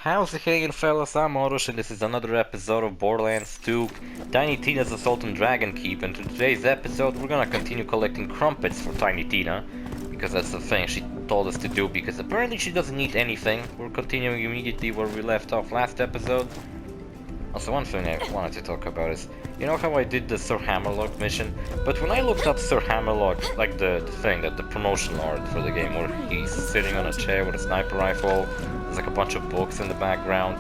How's it hanging, fellas? I'm OrosZ and this is another episode of Borderlands 2 Tiny Tina's Assault on Dragon Keep, and in today's episode we're gonna continue collecting crumpets for Tiny Tina because that's the thing she told us to do, because apparently she doesn't need anything. We're continuing immediately where we left off last episode. Also, one thing I wanted to talk about is, you know how I did the Sir Hammerlock mission? But when I looked up Sir Hammerlock, like the thing, that the promotional art for the game, where he's sitting on a chair with a sniper rifle, there's like a bunch of books in the background,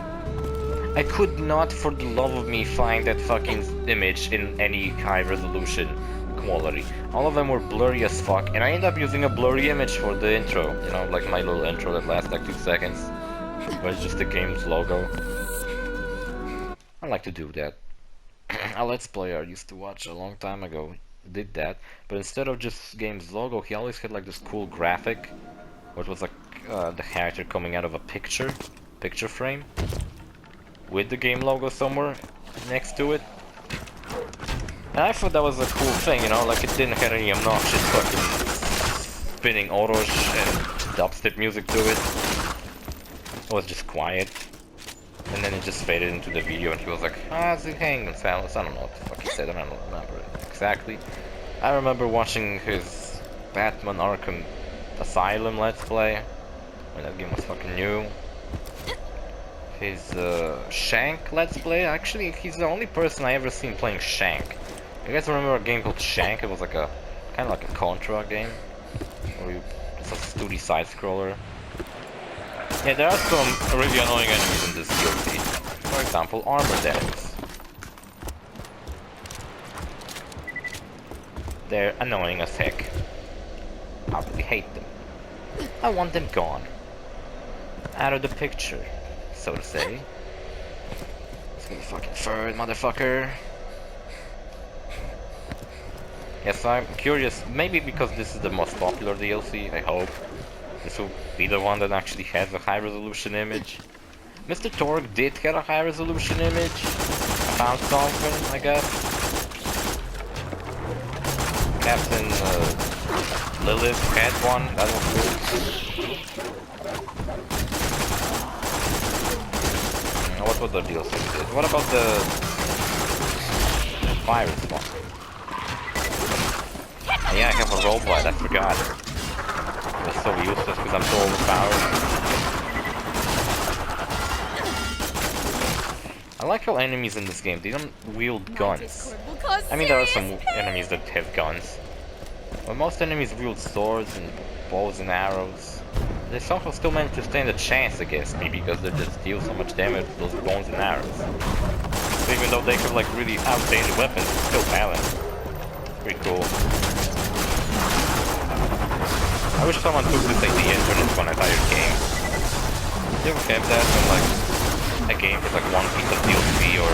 I could not for the love of me find that fucking image in any high resolution quality. All of them were blurry as fuck, and I ended up using a blurry image for the intro, you know, like my little intro that lasts like 2 seconds, where it's just the game's logo. I like to do that. A Let's Player I used to watch a long time ago did that, but instead of just game's logo, he always had like this cool graphic, where it was like the character coming out of a picture frame, with the game logo somewhere next to it. And I thought that was a cool thing, you know, like it didn't have any obnoxious fucking spinning OrosZ and dubstep music to it. It was just quiet. And then it just faded into the video and he was like, how's it hanging, fellas? I don't know what the fuck he said, I don't remember it exactly. I remember watching his Batman Arkham Asylum Let's Play, when that game was fucking new. His Shank Let's Play, actually he's the only person I ever seen playing Shank. You guys remember a game called Shank? It was like a, kind of like a Contra game, where you, it's a 2D side-scroller. Yeah, there are some really annoying enemies in this DLC. For example, armored enemies. They're annoying as heck. I really hate them. I want them gone. Out of the picture, so to say. Let's get the fucking third, motherfucker. Yes, I'm curious, maybe because this is the most popular DLC, I hope this will be the one that actually has a high resolution image. Mr. Torque did get a high resolution image. I found something, I guess. Captain Lilith had one, that was cool. What was the DLC did? What about the virus one? Yeah, I have a robot, I forgot. It's so useless because I'm so overpowered. I like how enemies in this game, they don't wield guns. I mean, there are some enemies that have guns, but most enemies wield swords and bows and arrows. They somehow still manage to stand a chance against me because they just deal so much damage with those bows and arrows. So even though they have like really outdated weapons, it's still balanced. Pretty cool. I wish someone took this idea and turned it into an entire game. You ever have that when like a game has like one piece of DLC or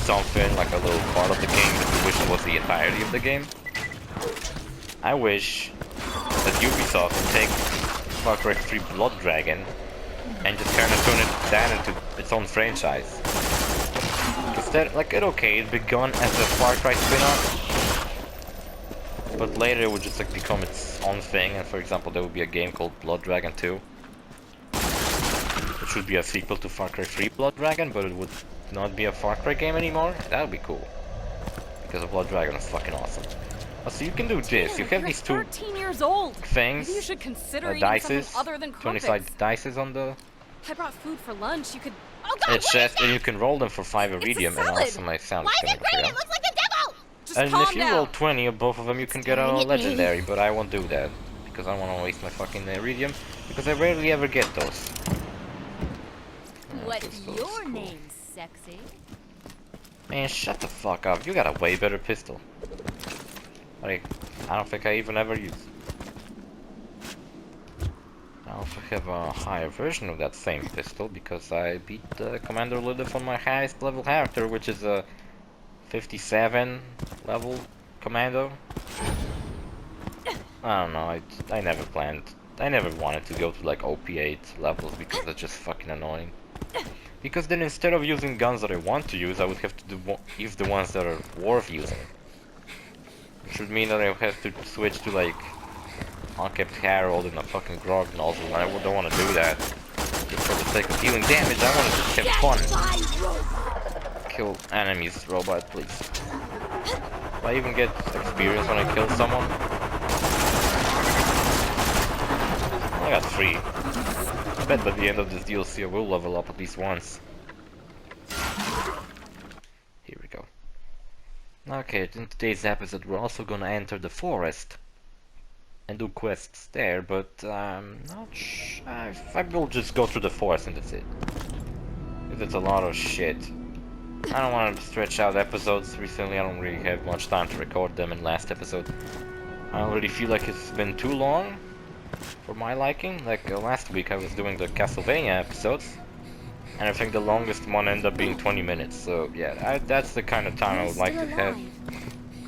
something, like a little part of the game that you wish was the entirety of the game? I wish that Ubisoft would take Far Cry 3 Blood Dragon and just kind of turn it down into its own franchise. Instead, like, it'd begun as a Far Cry spin-off, but later it would just like become its own thing, and for example there would be a game called Blood Dragon 2. Which would be a sequel to Far Cry 3 Blood Dragon, but it would not be a Far Cry game anymore. That would be cool. Because Blood Dragon is fucking awesome. So you can do this, you have these two things, dices, 20-sided dices on the I brought food for lunch, you could... Oh god, chest, and you can roll them for 5 iridium, and also my sound is coming for you. It looks like a demo! Just And calm if you down. roll 20 of both of them, you can get a legendary, but I won't do that. Because I don't want to waste my fucking iridium, because I rarely ever get those. What's your name, sexy? Man, shut the fuck up. You got a way better pistol. Like, I don't think I even ever used. I also have a higher version of that same pistol because I beat Commander Lilith on my highest level character, which is a 57 level commando. I don't know, I never planned. I never wanted to go to like OP8 levels because they're just fucking annoying. Because then instead of using guns that I want to use, I would have to use the ones that are worth using. Which would mean that I would have to switch to like Unkept Harold and a fucking Grog nozzle, and I don't want to do that. just for the sake of dealing damage, I want to just have fun. Kill enemies, robot, please. Do I even get experience when I kill someone? I got 3. I bet by the end of this DLC I will level up at least once. Here we go. Okay, in today's episode we're also gonna enter the forest and do quests there, but not I will just go through the forest and that's it. Because it's a lot of shit. I don't want to stretch out episodes recently, I don't really have much time to record them in last episode. I already feel like it's been too long for my liking. Like last week I was doing the Castlevania episodes, and I think the longest one ended up being 20 minutes, so yeah, that's the kind of time I would like to have.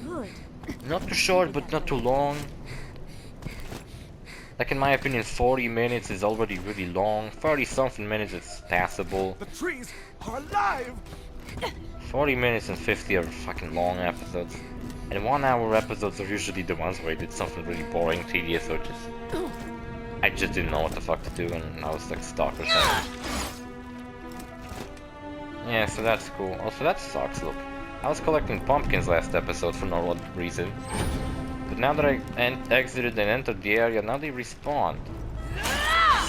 Good. Not too short, but not too long. Like in my opinion, 40 minutes is already really long. 30 something minutes is passable. The trees are alive! 40 minutes and 50 are fucking long episodes. And 1 hour episodes are usually the ones where I did something really boring, tedious, or just... I just didn't know what the fuck to do and I was like stuck or something. Yeah, so that's cool. Also, that sucks, look. I was collecting pumpkins last episode for no reason. But now that I exited and entered the area, now they respawned.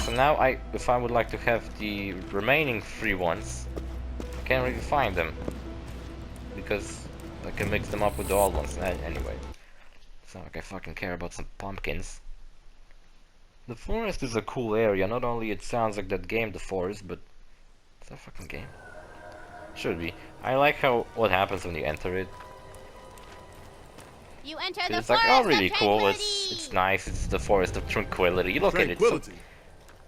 So now if I would like to have the remaining 3 ones, I can't really find them. Because I can mix them up with the old ones. Anyway. It's not like I fucking care about some pumpkins. The forest is a cool area. Not only it sounds like that game, The Forest, but... It's a fucking game. Should be. I like what happens when you enter it. You enter the It's like, forest oh, really of cool. tranquility. It's nice. It's the forest of tranquility. Look at it. It's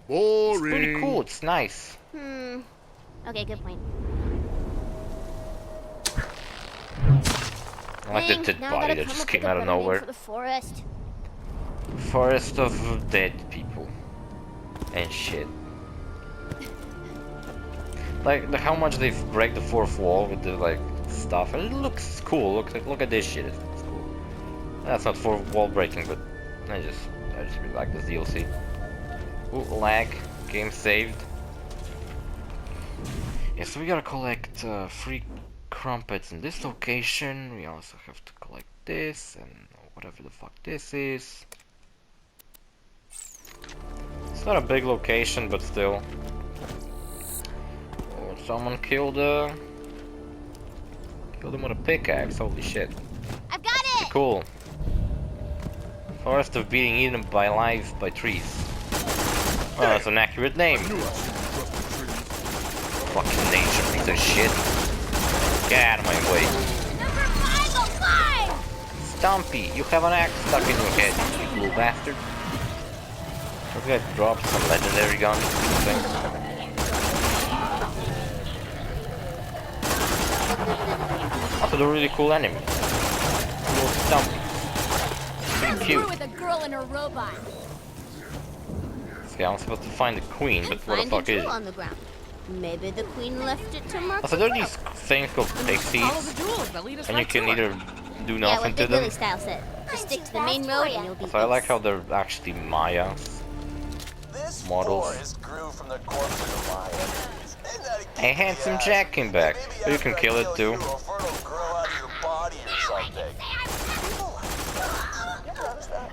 Boring. pretty cool. It's nice. Okay, good point. I like the dead body that just came out of nowhere. For the forest. Forest of dead people and shit. Like how much they break the fourth wall with the like stuff. And it looks cool. Look at this shit. It's cool. That's not fourth wall breaking, but I just really like this DLC. Ooh, lag. Game saved. Yeah, so we gotta collect 3 crumpets in this location. We also have to collect this and whatever the fuck this is. It's not a big location, but still. Oh, someone killed him with a pickaxe. Holy shit! I've got it. Cool. Forest of being eaten by live by trees. Oh, that's an accurate name. Fucking nature piece of shit. Get out of my way. Number 505. Stumpy, you have an axe stuck in your head, you little bastard. Maybe I dropped some legendary gun. Also, they're really cool enemies. Little Stumpy. Pretty cute. With a girl and her robot. Okay, I'm supposed to find the queen, but where the fuck is it? On the ground. Maybe the queen left it to mark. Also, there are these things called pixies, and you can either do nothing to them. Style said. Just stick to the main road and you'll be. So I like how they're actually Mayas. This Models. forest grew from the corpse of the lion. Hey, Handsome Jack came back. You can kill it too.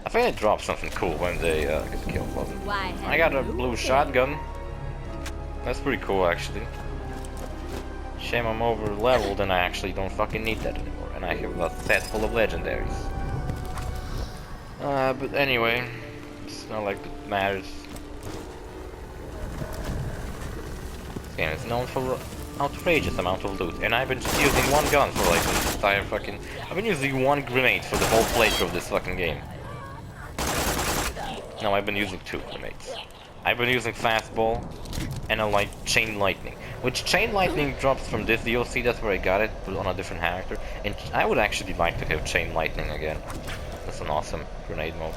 I think they drop something cool when they get killed. Why? I got a blue shotgun. That's pretty cool, actually. Shame I'm over leveled and I actually don't fucking need that anymore. And I have a set full of legendaries. But anyway, it's not like it matters. This game is known for outrageous amount of loot, and I've been just using one gun for like this entire fucking... I've been using one grenade for the whole playthrough of this fucking game. No, I've been using 2 grenades. I've been using fastball and a chain lightning. Which chain lightning drops from this DLC, that's where I got it, but on a different character. And I would actually like to have chain lightning again. That's an awesome grenade mode.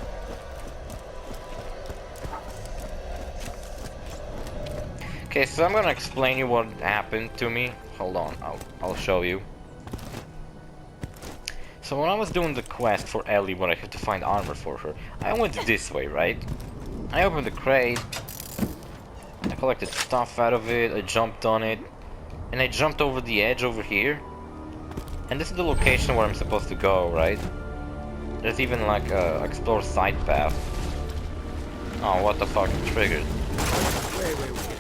Okay, so I'm gonna explain you what happened to me. Hold on, I'll show you. So when I was doing the quest for Ellie, where I had to find armor for her, I went this way, right? I opened the crate, I collected stuff out of it, I jumped on it, and I jumped over the edge over here. And this is the location where I'm supposed to go, right? There's even like a explore side path. Oh, what the fuck, it triggered. Wait.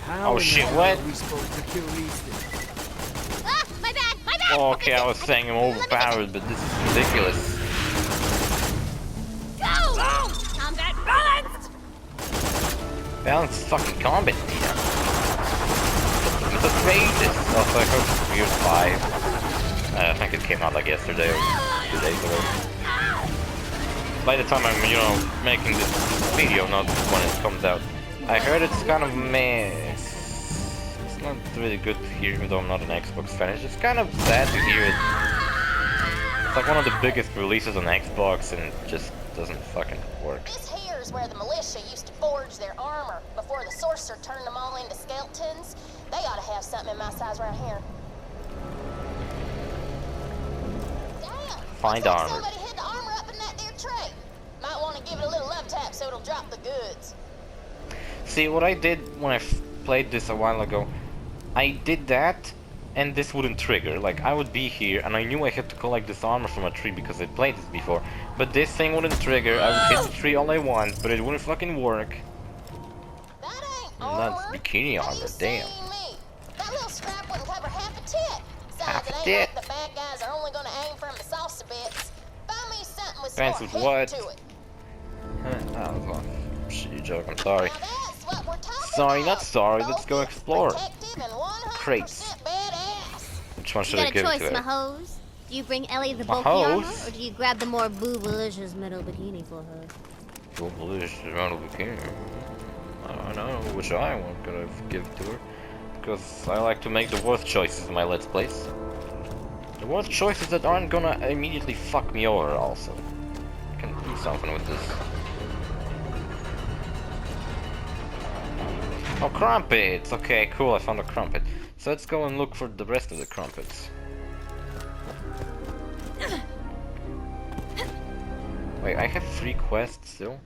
How Oh in shit, the hell what? are we supposed to kill these things? Ah, my bad, my bad. Oh, okay, I was saying I'm overpowered, but this is ridiculous. Go! Combat balanced! Balanced fucking combat, Tina. It's outrageous. Also, I hope Gears 5. I think it came out like yesterday or 2 days ago. By the time I'm, you know, making this video, not when it comes out. I heard it's kind of meh. It's not really good to hear, even though I'm not an Xbox fan. It's just kind of sad to hear it. It's like one of the biggest releases on Xbox and it just doesn't fucking work. This here's where the militia used to forge their armor before the sorcerer turned them all into skeletons. They ought to have something in my size right here. Damn! Find looks like armor. somebody hid the armor up in that there tray. Might want to give it a little love tap so it'll drop the goods. See, what I did when I played this a while ago, I did that and this wouldn't trigger. Like, I would be here and I knew I had to collect this armor from a tree because I played this before. But this thing wouldn't trigger. I would hit the tree all I want, but it wouldn't fucking work. That ain't And armor. that's bikini Have armor, you damn. seen me? That little scrap wouldn't cover half a tit. Half Besides, a it ain't tit? like the bad guys are only gonna aim from the salsa bits. Find me something with Depends some with more what. heat to it. That was a shitty joke, I'm sorry. Now that's what we're talking Sorry, about. not sorry, let's go Focus, explore. protective, and 100% Crates. badass. Which one You should I got a give choice, it to my her? hose. Do you bring Ellie the My bulky armor, hose? or do you grab the more boobalicious metal bikini for her? Delicious amount of bikini. I don't know which I want gonna give to her. Because I like to make the worst choices in my Let's Plays. The worst choices that aren't gonna immediately fuck me over also. I can do something with this. Oh, crumpets! Okay, cool, I found a crumpet. So let's go and look for the rest of the crumpets. Wait, I have 3 quests still?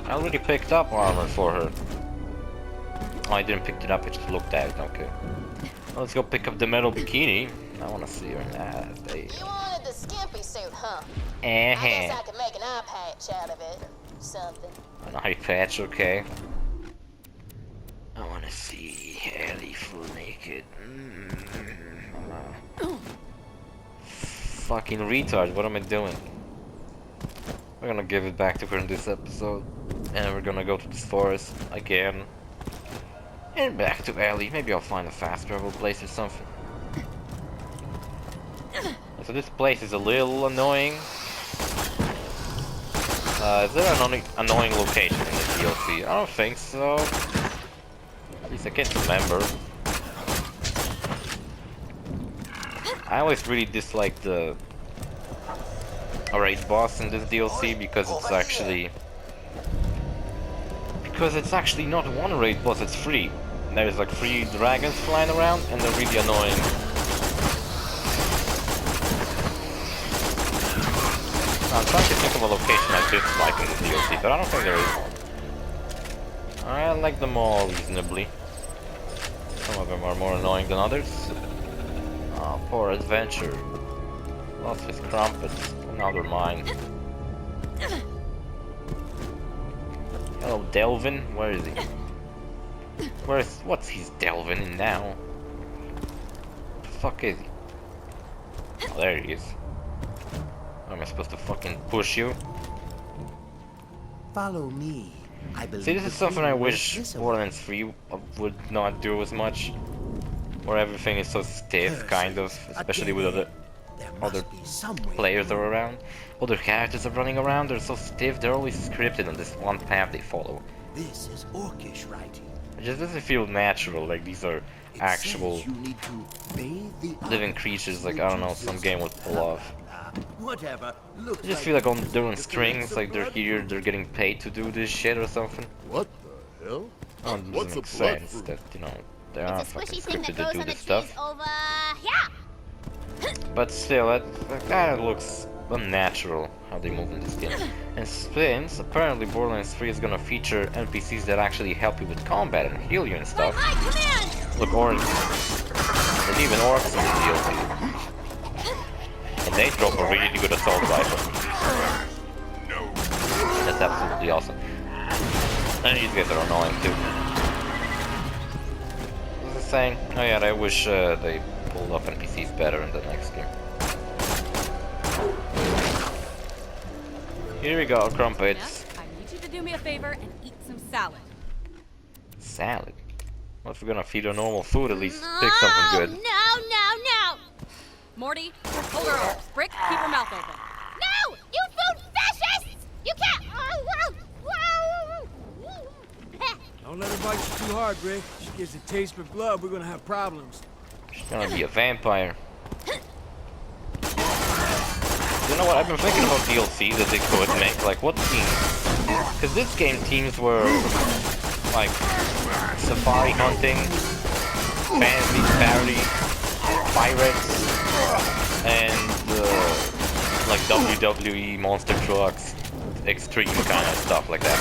I already picked up armor for her. Oh, I didn't pick it up, I just looked at it, okay. Well, let's go pick up the metal bikini. I wanna see her. Nah, they... You wanted the skimpy suit, huh? I Eh-heh. guess I could make an eye patch out of it or something. An eye patch, okay. I wanna see Ellie full naked. Fucking retard, what am I doing? We're gonna give it back to her in this episode. And we're gonna go to this forest again. And back to Ellie. Maybe I'll find a fast travel place or something. So this place is a little annoying. Is there an annoying location in the DLC? I don't think so. At least I can't remember. I always really dislike the raid boss in this DLC because it's actually not one raid boss, it's 3. There's like 3 dragons flying around and they're really annoying. I'm trying to think of a location I dislike in the DLC, but I don't think there is. I like them all reasonably. Some of them are more annoying than others. Oh, poor adventure. Lost his crumpets. Now they're mine. Hello, Delvin. Where is he? What's he's delving in now? What the fuck is he? Oh, there he is. Am I supposed to fucking push you? Follow me. I believe See, this is the something I queen wish was Borderlands 3 would not do as much. Where everything is so stiff, kind of, especially with There must other be some way players to are around. Other characters are running around, they're so stiff, they're always scripted on this one path they follow. This is orcish writing. It just doesn't feel natural, like these are It actual says you need to bathe the living eye creatures, like, with I don't know, juices, some game would pull off. Whatever. Looks I just feel like they're on strings, like they're here, they're getting paid to do this shit or something. What the hell? Oh, it What's doesn't a make blood sense fruit? that, you know, they are It's a fucking squishy thing that scripted grows to do on the this trees stuff. over here. But still, that kind of looks unnatural how they move in this game. And since apparently Borderlands 3 is gonna feature NPCs that actually help you with combat and heal you and stuff. Look, Orange. There's even orcs in the DLC. And they drop a really good assault rifle. That's absolutely awesome. And these guys are annoying too. What was I saying? Oh yeah, I wish they pulled up NPCs better in the next game. Here we go, crumpets. I need you to do me a favor and eat some salad. Salad? Well, if we're gonna feed her normal food, at least pick something good. No! Morty, hold her up. Brick, keep her mouth open. No! You food fascists! You can't! Don't let her bite you too hard, Rick. She gets a taste for blood, we're gonna have problems. She's gonna be a vampire. You know what, I've been thinking about DLC that they could make, like what teams? Because this game teams were like safari hunting, fantasy parody, pirates, and like WWE monster trucks, extreme kind of stuff like that.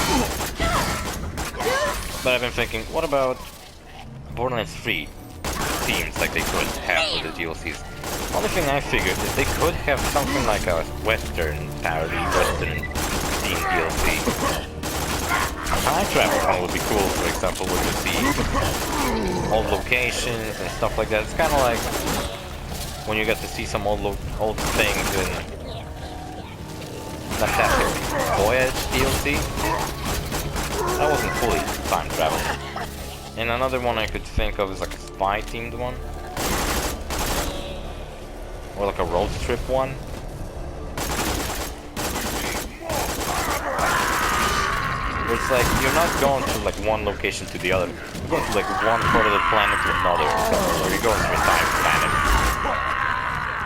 But I've been thinking, what about Borderlands 3 themes like they could have with the DLCs? Only thing I figured is they could have something like a Western parody, Western themed DLC. Time travel one would be cool, for example, where you see old locations and stuff like that. It's kind of like when you get to see some old things in Fantastic Voyage DLC. That wasn't fully time travel. And another one I could think of is like a spy themed one. Or like a road trip one. Where it's like you're not going to like one location to the other. You're going to like one part of the planet to another. Or you're going to a entire planet.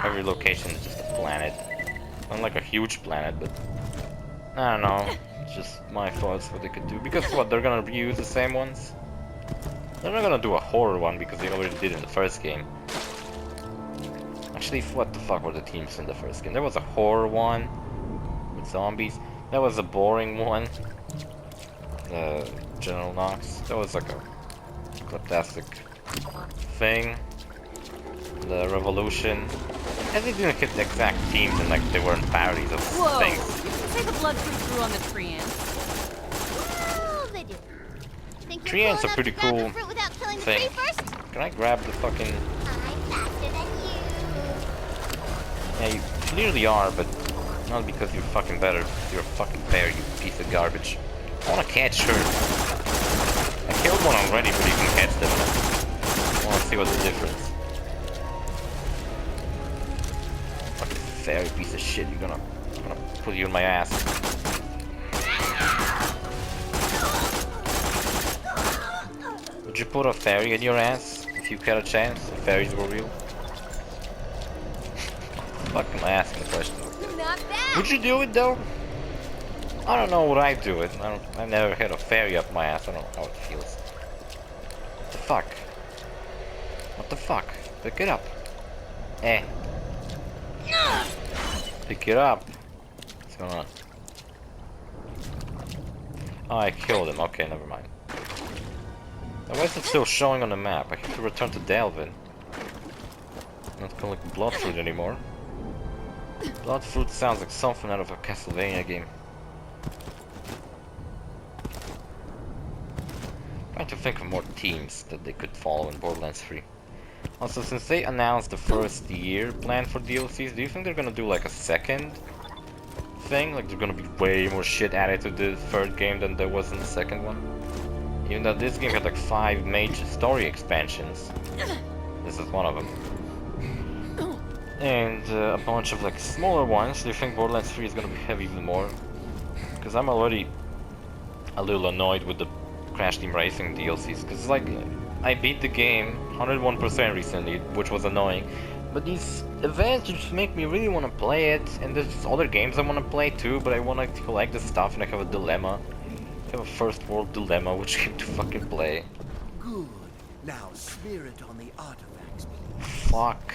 Every location is just a planet. Not like a huge planet, but I don't know. It's just my thoughts what they could do. Because what, they're gonna reuse the same ones? They're not gonna do a horror one because they already did in the first game. Actually, what the fuck were the teams in the first game? There was a horror one with zombies. There was a boring one. General Knox. That was like a fantastic thing. The Revolution. And they didn't hit the exact themes and like they weren't parodies of Whoa! things. You can say the blood through on the tree ants. Well, they do. Think you're Tree ants cool are enough pretty to grab the cool fruit without killing the thing. tree first? Can I grab the fucking... I'm faster than you. Yeah, you clearly are, but not because you're fucking better. You're a fucking bear, you piece of garbage. I wanna catch her. I killed one already, but you can catch them. I wanna see what's the difference. Fucking fairy piece of shit, I'm gonna put you in my ass. Would you put a fairy in your ass if you had a chance? If fairies were real? Fuck am I asking the question? Not bad. Would you do it though? I don't know, would I do it? I never had a fairy up my ass, I don't know how it feels. What the fuck? What the fuck? Pick it up. Eh. Pick it up. What's going on? Oh, I killed him. Okay, never mind. Now, why is it still showing on the map? I have to return to Delvin. Not collecting blood fruit anymore. Blood fruit sounds like something out of a Castlevania game. Trying to think of more teams that they could follow in Borderlands 3. Also, since they announced the first year plan for DLCs, do you think they're gonna do like a second thing? Like they're gonna be way more shit added to the third game than there was in the second one? Even though this game had like 5 major story expansions. This is one of them. And a bunch of like smaller ones. Do you think Borderlands 3 is gonna be heavy even more? Because I'm already a little annoyed with the Crash Team Racing DLCs. Because like, I beat the game 101% recently, which was annoying. But these events just make me really want to play it. And there's other games I want to play too, but I want to collect the stuff and I have a dilemma. I have a first world dilemma, which game to fucking play. Good. Now smear it on the artifacts, please. Fuck.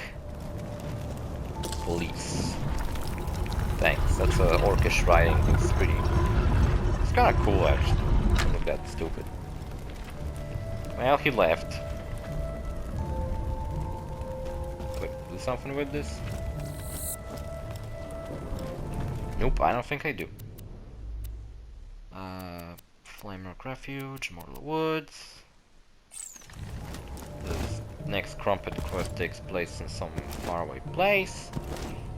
Police. Thanks. That's orcish writing. It's pretty. It's kind of cool actually. Don't look that stupid. Well, he left. Wait, do something with this? Nope, I don't think I do. Flamerock Refuge, Mortal Woods. This next Crumpet quest takes place in some faraway place.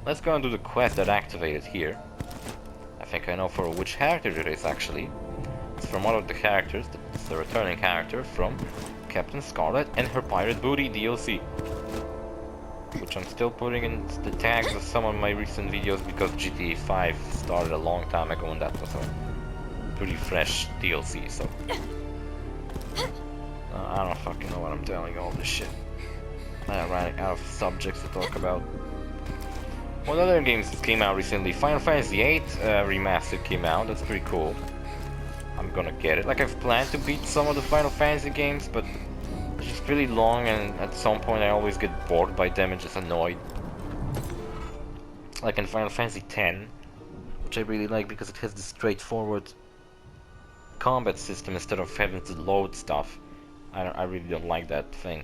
Let's go and do the quest that activated here. I think I know for which character it is actually. It's from one of the characters, it's the returning character from Captain Scarlet and her Pirate Booty DLC. Which I'm still putting in the tags of some of my recent videos because GTA 5 started a long time ago and that was a pretty fresh DLC, so... I don't fucking know what I'm telling all this shit. I'm running out of subjects to talk about. What other games came out recently? Final Fantasy VIII Remastered came out, that's pretty cool. I'm gonna get it. Like, I've planned to beat some of the Final Fantasy games, but it's just really long and at some point I always get bored by them and just annoyed. Like in Final Fantasy X, which I really like because it has this straightforward combat system instead of having to load stuff. I really don't like that thing.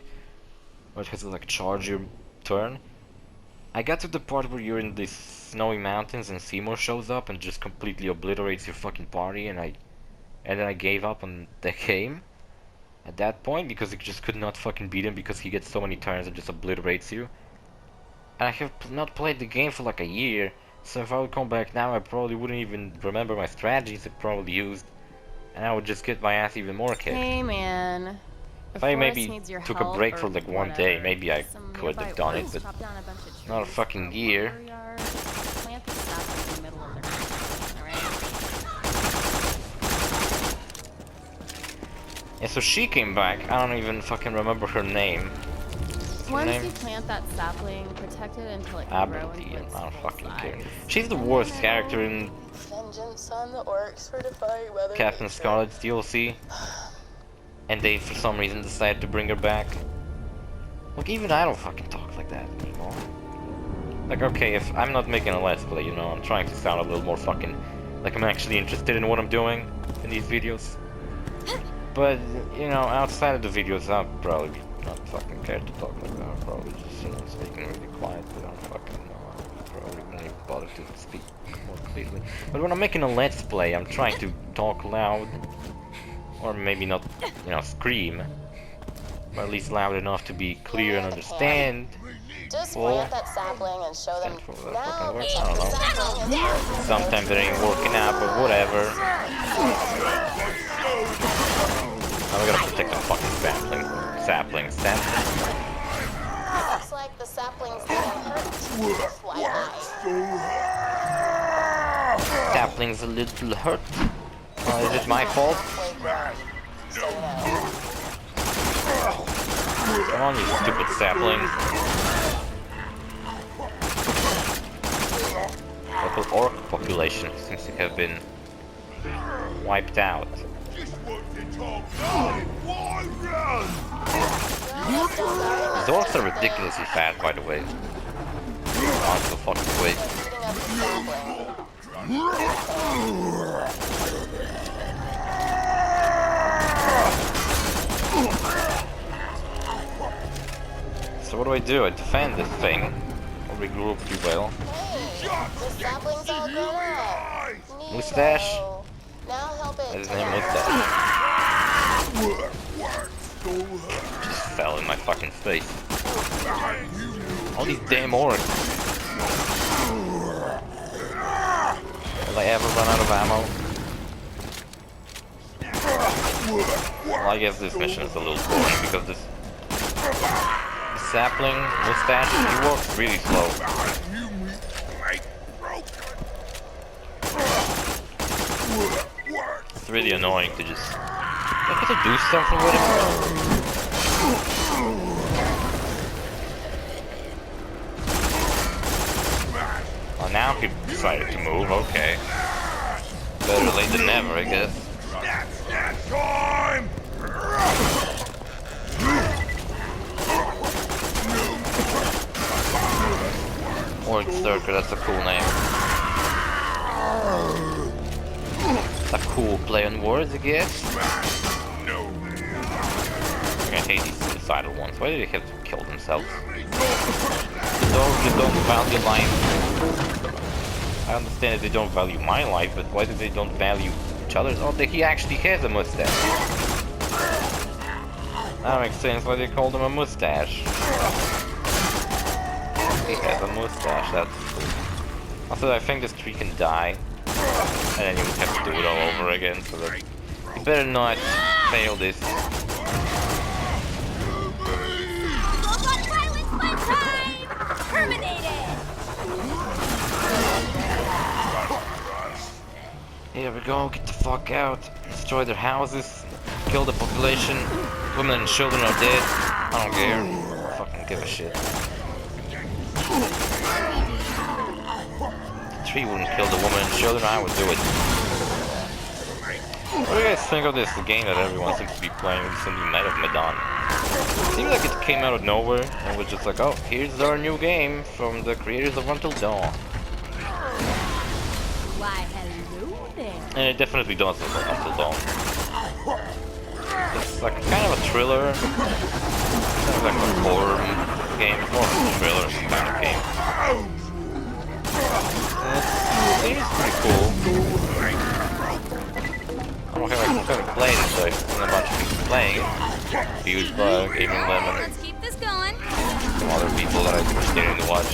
Where it has to like charge your turn. I got to the part where you're in these snowy mountains and Seymour shows up and just completely obliterates your fucking party, and then I gave up on the game at that point because I just could not fucking beat him because he gets so many turns and just obliterates you. And I have not played the game for like a year, so if I would come back now I probably wouldn't even remember my strategies I probably used, and I would just get my ass even more kicked. Hey, man. If I maybe took a break for like one day, maybe I could have done it, but not a fucking year. Plant the sapling in the middle of their garden, alright? Yeah, so she came back. I don't even fucking remember her name. Once you plant that sapling, protect it until it can grow into its I don't full fucking size. care. She's the worst character in Vengeance on the orcs for defying weather. Captain Scarlet's DLC. And they, for some reason, decided to bring her back. Look, even I don't fucking talk like that anymore. Like, okay, if I'm not making a let's play, you know, I'm trying to sound a little more fucking... like I'm actually interested in what I'm doing in these videos. But, you know, outside of the videos, I'll probably not fucking care to talk like that. I'll probably just, you know, speaking really quiet, but I don't fucking know. I probably won't even bother to speak more clearly. But when I'm making a let's play, I'm trying to talk loud. Or maybe not, you know, scream, but at least loud enough to be clear and understand. Just Well, plant that sapling and show them. for that Now fucking works, protect I the don't know. sapling. Sometimes it ain't working out, but whatever. Now we gotta protect the fucking sapling. Looks like the sapling's getting hurt. FYI. Sapling's a little hurt. Is it my fault? Come on, you stupid sapling. Local orc population seems to have been wiped out. These orcs are ridiculously fast, by the way. On the fucking way. So what do? I defend this thing. Or regroup, if you will. Hey, the sapling's all grown up. Mustache? Now help it. His name Mustache. Just fell in my fucking face. All these damn orcs. Will I ever run out of ammo? Well, I guess this mission is a little boring because this sapling, Mustache, he walks really slow. It's really annoying to just... I have to do something with him. Well, now he decided to move, okay. Better late than never, I guess. Orc Circle, that's a cool name. A cool play on words, I guess. I hate these suicidal ones. Why do they have to kill themselves? You don't value life. I understand that they don't value my life, but why do they don't value each other's? Oh, he actually has a mustache. That makes sense why they called him a mustache. He has a mustache, that's cool. Also, I think this tree can die. And then you would have to do it all over again, so that you better not fail this. Robot violence my time! Terminated! Here we go, get the fuck out. Destroy their houses. Kill the population. Women and children are dead. I don't care. Fucking give a shit. The tree wouldn't kill the women and children, I would do it. What do you guys think of this game that everyone seems to be playing recently, Night of Medan? It seems like it came out of nowhere and was just like, oh, here's our new game from the creators of Until Dawn. Why, hello there. And it definitely does look like Until Dawn. It's like kind of a thriller. It's kind of like a horror game. It's more of a thriller kind of game. It's pretty cool. I don't have to play it, so I've seen a bunch of people playing it. Huge Bug, Gaming Lemon, Let's keep this going. some other people that I was getting to watch.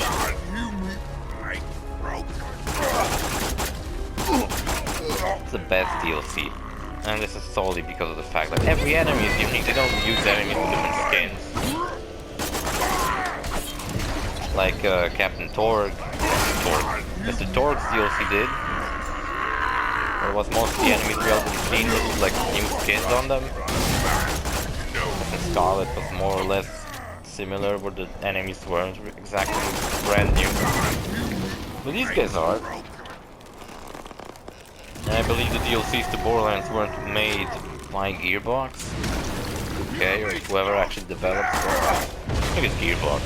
It's the best DLC. And this is solely because of the fact that every enemy is unique. They don't use enemies with different skins. Like Captain Torg. Mr. Torg's DLC did. Where was most of the enemies we already seen with like new skins on them. And Scarlet was more or less similar, where the enemies weren't exactly brand new. But these guys are. And I believe the DLCs to Borderlands weren't made by Gearbox. Okay, or whoever actually develops them. I think it's Gearbox.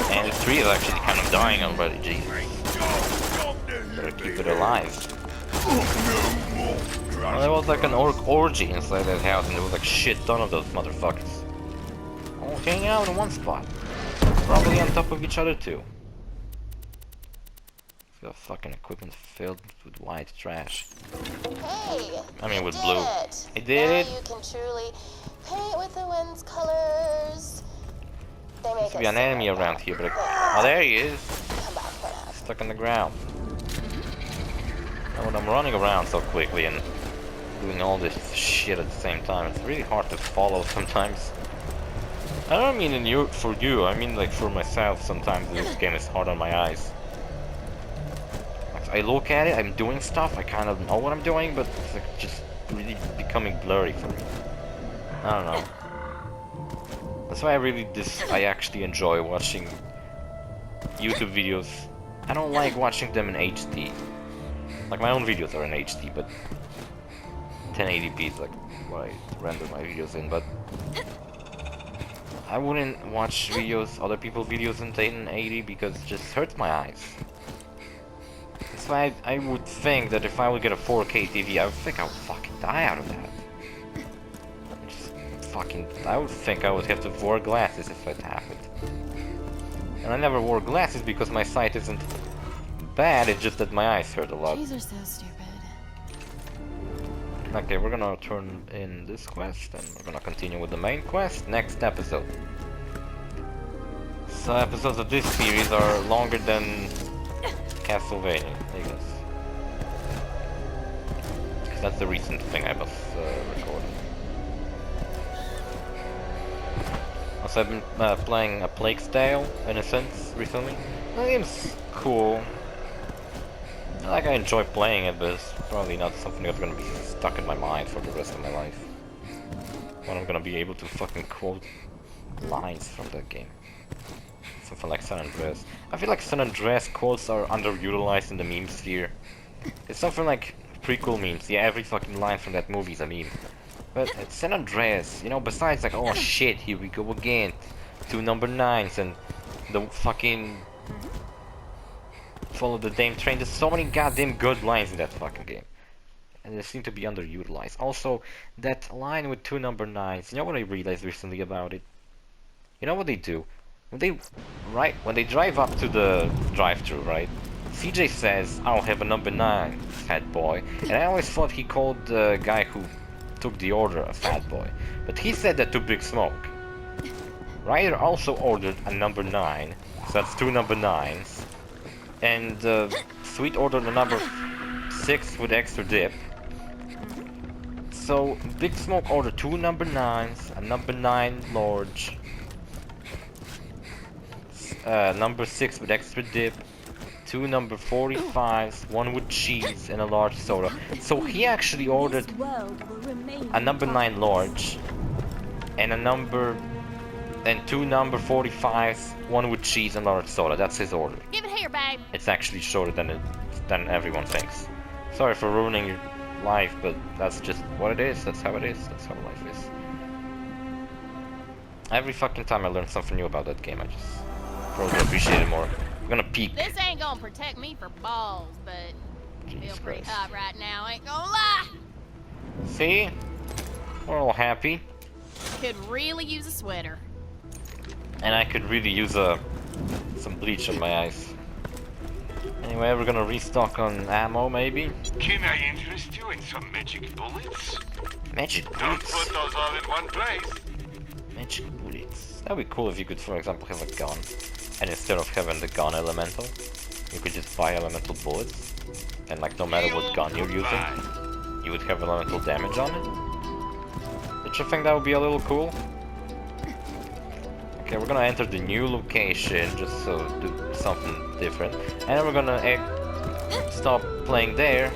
And the tree is actually kind of dying already, Jesus. Better keep it alive. Well, there was like an orgy inside that house, and there was like shit ton of those motherfuckers. All hanging out in one spot. Probably on top of each other too. Got fucking equipment filled with white trash. Hey, I mean, with you blue. did it. I did it. Now you can truly paint with the wind's colors. They make Used to be an enemy around here, but oh, there he is. Come back for that. Stuck in the ground. And when I'm running around so quickly and doing all this shit at the same time, it's really hard to follow sometimes. I don't mean for you, I mean like for myself. Sometimes this game is hard on my eyes. Like, I look at it, I'm doing stuff, I kind of know what I'm doing, but it's like just really becoming blurry for me. I don't know. That's why I actually enjoy watching YouTube videos. I don't like watching them in HD. Like my own videos are in HD, but 1080p is like what I render my videos in, but I wouldn't watch other people's videos in 1080 because it just hurts my eyes. That's why I would think that if I would get a 4K TV, I would think I would fucking die out of that. I would think I would have to wear glasses if that happened. And I never wore glasses because my sight isn't bad, it's just that my eyes hurt a lot. Trees are so stupid. Okay, we're gonna turn in this quest and we're gonna continue with the main quest next episode. So episodes of this series are longer than Castlevania, I guess. Because that's the recent thing I was recording. Also, I've been playing A Plague's Tale, in a sense, recently. The game's cool. I enjoy playing it, but it's probably not something that's gonna be stuck in my mind for the rest of my life. When I'm gonna be able to fucking quote lines from that game. Something like San Andreas. I feel like San Andreas quotes are underutilized in the meme sphere. It's something like prequel memes. Yeah, every fucking line from that movie is a meme. But San Andreas, you know, besides like, oh shit, here we go again. 2 number 9s and the fucking follow the damn train. There's so many goddamn good lines in that fucking game. And they seem to be underutilized. Also, that line with 2 number 9s, you know what I realized recently about it? You know what they do? When they drive up to the drive-thru, right? CJ says, "I'll have a number 9, fat boy." And I always thought he called the guy who took the order a fat boy. But he said that to Big Smoke. Ryder also ordered a number 9, so that's 2 number 9s. And Sweet ordered a number 6 with extra dip. So Big Smoke ordered 2 number 9s, a number 9 large, number 6 with extra dip, 2 number 45s, 1 with cheese, and a large soda. So he actually ordered a number 9 large, and and 2 number 45s, 1 with cheese, and large soda. That's his order. Give it here, babe. It's actually shorter than everyone thinks. Sorry for ruining your life, but that's just what it is. That's how it is. That's how life is. Every fucking time I learn something new about that game, I just probably appreciate it more. I'm gonna peek. This ain't gonna protect me for balls, but Jesus feel pretty Christ. hot right now, ain't gonna lie. See? We're all happy. Could really use a sweater. And I could really use some bleach on my eyes. Anyway, we're gonna restock on ammo, maybe? Can I interest you in some magic bullets? Magic Don't bullets. put those all in one place. Magic bullets. That'd be cool if you could, for example, have a gun. And instead of having the gun elemental, you could just buy elemental bullets. And like, no matter what gun you're using, you would have elemental damage on it. Don't you think that would be a little cool? Okay, we're gonna enter the new location just so do something different. And then we're gonna stop playing there.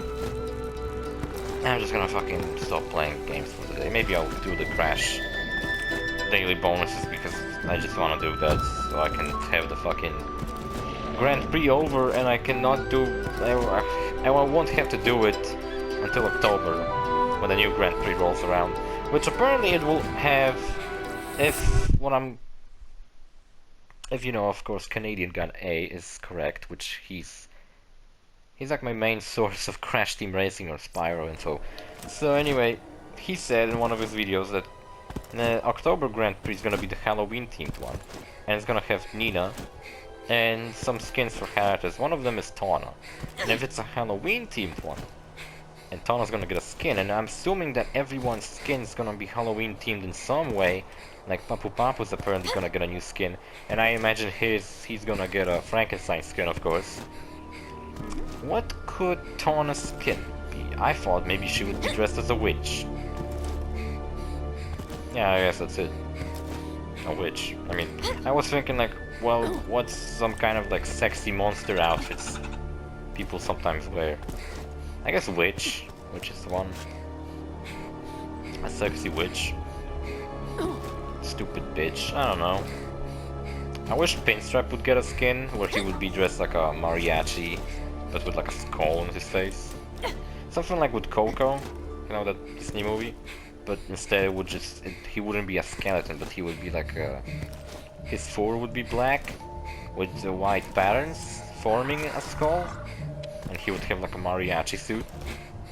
And I'm just gonna fucking stop playing games for today. Maybe I'll do the Crash daily bonuses because I just wanna do that so I can have the fucking Grand Prix over and I cannot do... I won't have to do it until October when the new Grand Prix rolls around. Which apparently it will have if you know, of course, Canadian Gun A is correct, which he's like my main source of Crash Team Racing or Spyro info. So anyway, he said in one of his videos that the October Grand Prix is gonna be the Halloween themed one, and it's gonna have Nina and some skins for characters. One of them is Tawna, and if it's a Halloween themed one, and Tawna's gonna get a skin, and I'm assuming that everyone's skin is gonna be Halloween themed in some way. Like Papu Papu's apparently gonna get a new skin, and I imagine he's gonna get a Frankenstein skin, of course. What could Tawna's skin be? I thought maybe she would be dressed as a witch. Yeah, I guess that's it. A witch. I mean, I was thinking like, well, what's some kind of like sexy monster outfits people sometimes wear? I guess witch. Witch is the one. A sexy witch. Stupid bitch. I don't know. I wish Pinstripe would get a skin where he would be dressed like a mariachi, but with like a skull on his face. Something like with Coco, you know, that Disney movie. But instead it would just, he wouldn't be a skeleton, but he would be like his fur would be black with the white patterns forming a skull, and he would have like a mariachi suit.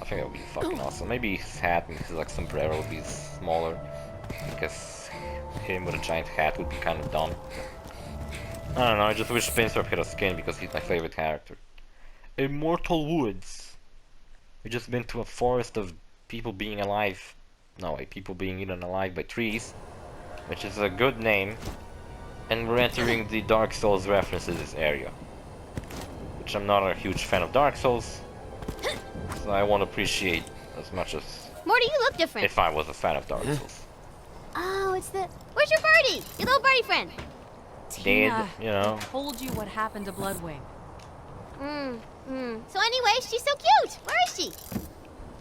I think that would be fucking awesome. Maybe his hat and his like sombrero would be smaller, because him with a giant hat would be kind of dumb. I don't know, I just wish Pinstripe had a skin because he's my favorite character. Immortal Woods. We just been to a forest of people being alive. No, people being eaten alive by trees, which is a good name. And we're entering the Dark Souls references area, which I'm not a huge fan of Dark Souls, so I won't appreciate as much as Morty, you look different. if I was a fan of Dark Souls. Oh, it's the... Where's your birdie? Your little birdie friend. Dead, you know. I told you what happened to Bloodwing. So anyway, she's so cute. Where is she?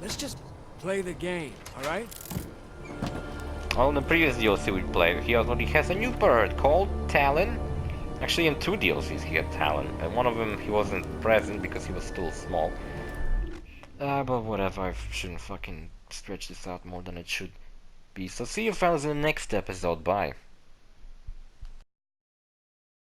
Let's just play the game, alright? Well, in the previous DLC we played, he already has a new bird called Talon. Actually, in 2 DLCs he had Talon, and one of them he wasn't present because he was still small. But whatever, I shouldn't fucking stretch this out more than it should be. So see you fellas in the next episode, bye.